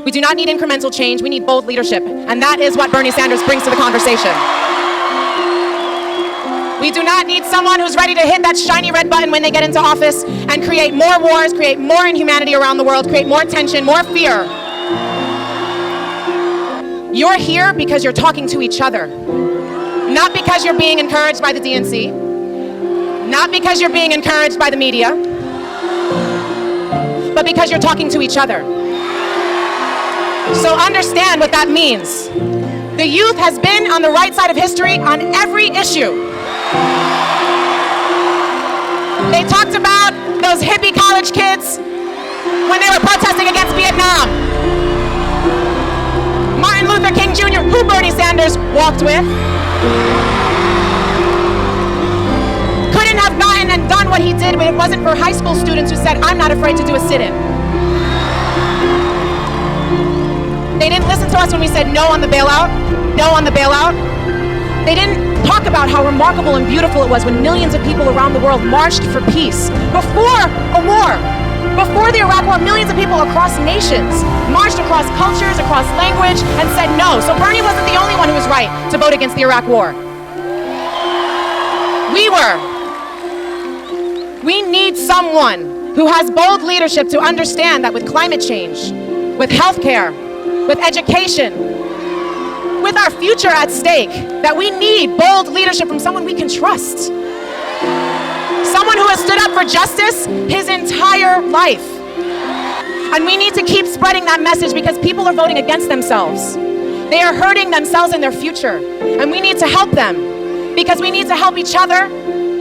We do not need incremental change. We need bold leadership. And that is what Bernie Sanders brings to the conversation. We do not need someone who's ready to hit that shiny red button when they get into office and create more wars, create more inhumanity around the world, create more tension, more fear. You're here because you're talking to each other. Not because you're being encouraged by the DNC. Not because you're being encouraged by the media. But because you're talking to each other. So understand what that means. The youth has been on the right side of history on every issue. They talked about those hippie college kids when they were protesting against Vietnam. Martin Luther King Jr., who Bernie Sanders walked with, couldn't have gotten and done what he did if it wasn't for high school students who said, I'm not afraid to do a sit-in. They didn't listen to us when we said no on the bailout, no on the bailout. They didn't talk about how remarkable and beautiful it was when millions of people around the world marched for peace. Before a war, before the Iraq War, millions of people across nations marched across cultures, across language, and said no. So Bernie wasn't the only one who was right to vote against the Iraq War. We were. We need someone who has bold leadership to understand that with climate change, with healthcare, with education, with our future at stake, that we need bold leadership from someone we can trust. Someone who has stood up for justice his entire life. And we need to keep spreading that message because people are voting against themselves. They are hurting themselves and their future. And we need to help them because we need to help each other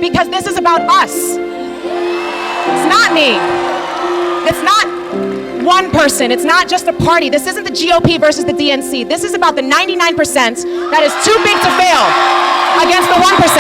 because this is about us. It's not me. It's not one person. It's not just a party. This isn't the GOP versus the DNC. This is about the 99% that is too big to fail against the 1%.